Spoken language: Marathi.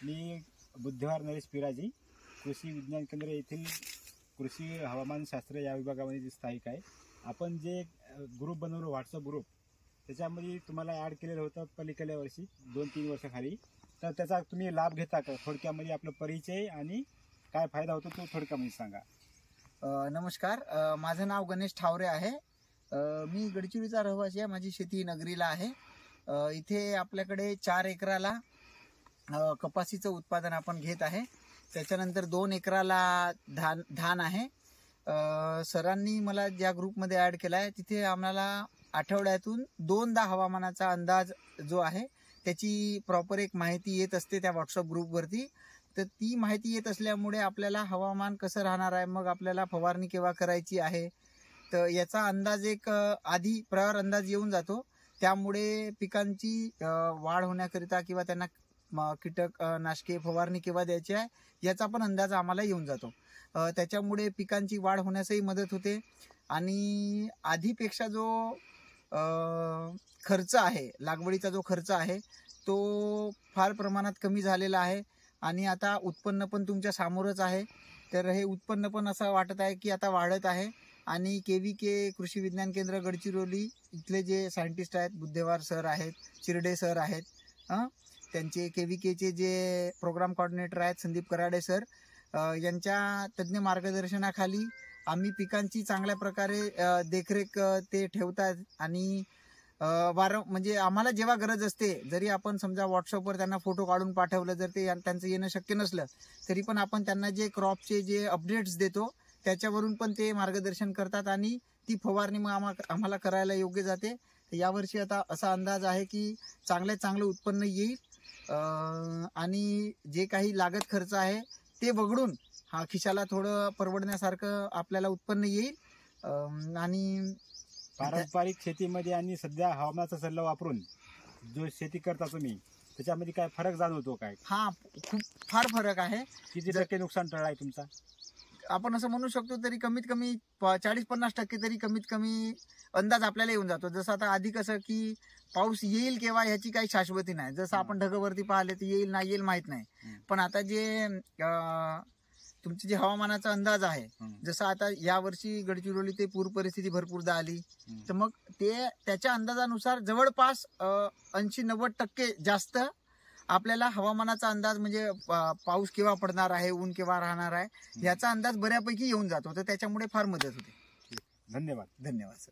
मी बुद्धवार नरेश पिराजी, कृषी विज्ञान केंद्र येथील कृषी हवामानशास्त्र या विभागामध्ये जे स्थायिक आहे. आपण जे ग्रुप बनवलं व्हॉट्सअप ग्रुप, त्याच्यामध्ये तुम्हाला ॲड केलेलं होतं पलीकडल्या वर्षी 2-3 वर्षाखाली. तर त्याचा तुम्ही लाभ घेता का? थोडक्यामध्ये आपला परिचय आणि काय फायदा होतो तो थोडक्यामध्ये सांगा. नमस्कार, माझं नाव गणेश ठावरे आहे. मी गडचिरोलीचा रहिवासी आहे. माझी शेती नगरीला आहे. इथे आपल्याकडे 4 एकराला कपासीचं उत्पादन आपण घेत आहे. त्याच्यानंतर 2 एकराला धान आहे. सरांनी मला ज्या ग्रुपमध्ये ॲड केला आहे तिथे आम्हाला आठवड्यातून 2दा हवामानाचा अंदाज जो आहे त्याची प्रॉपर एक माहिती येत असते त्या व्हॉट्सअप ग्रुपवरती. तर ती माहिती येत असल्यामुळे आपल्याला हवामान कसं राहणार आहे, मग आपल्याला फवारणी केव्हा करायची आहे, तर याचा अंदाज एक आधी प्रायर अंदाज येऊन जातो. त्यामुळे पिकांची वाढ होण्याकरिता किंवा त्यांना कीटकनाशके फवारणी केव्हा द्यायची आहे याचा पण अंदाज आम्हाला येऊन जातो. त्याच्यामुळे पिकांची वाढ होण्यासही मदत होते आणि आधीपेक्षा जो खर्च आहे, लागवडीचा जो खर्च आहे तो फार प्रमाणात कमी झालेला आहे आणि आता उत्पन्न पण तुमच्या समोरच आहे. तर हे उत्पन्न पण असं वाटत आहे की आता वाढत आहे. आणि KVK कृषी विज्ञान केंद्र गडचिरोली इथले जे सायंटिस्ट आहेत, बुद्धवार सर आहेत, चिरडे सर आहेत, त्यांचे KVKचे जे प्रोग्राम कोऑर्डिनेटर आहेत संदीप कराडे सर, यांच्या तज्ज्ञ मार्गदर्शनाखाली आम्ही पिकांची चांगल्या प्रकारे देखरेख ते ठेवतात. आणि म्हणजे आम्हाला जेव्हा गरज असते, जरी आपण समजा व्हॉट्सअपवर त्यांना फोटो काढून पाठवलं, जर ते त्यांचं येणं शक्य नसलं तरी पण आपण त्यांना जे क्रॉपचे जे अपडेट्स देतो त्याच्यावरून पण ते मार्गदर्शन करतात आणि ती फवारणी मग आम्हाला करायला योग्य जाते. यावर्षी आता असा अंदाज आहे की चांगल्यात चांगलं उत्पन्न येईल आणि जे काही लागत खर्च आहे ते वगळून खिशाला थोडं परवडण्यासारखं आपल्याला उत्पन्न येईल. आणि पारंपरिक शेतीमध्ये आणि सध्या हवामानाचा सल्ला वापरून जो शेती करता तुम्ही त्याच्यामध्ये काय फरक जाणवतो काय? खूप फार फरक आहे. किती टक्के नुकसान टळलाय तुमचा? आपण असं म्हणू शकतो तरी कमीत कमी 40-50% तरी कमीत कमी अंदाज आपल्याला येऊन जातो. जसं आता आधी कसं की पाऊस येईल केव्हा ह्याची काही शाश्वती नाही. जसं आपण ढगावरती पाहिले तर येईल नाही येईल माहित नाही. पण आता जे तुमचे जे हवामानाचा अंदाज आहे, जसं आता यावर्षी गडचिरोली ते पूर परिस्थिती भरपूरदा आली, तर मग त्याच्या अंदाजानुसार जवळपास 80-90% जास्त आपल्याला हवामानाचा अंदाज म्हणजे पाऊस केव्हा पडणार आहे, ऊन केव्हा राहणार आहे याचा अंदाज बऱ्यापैकी येऊन जातो. तर त्याच्यामुळे फार मदत होते. धन्यवाद. धन्यवाद सर.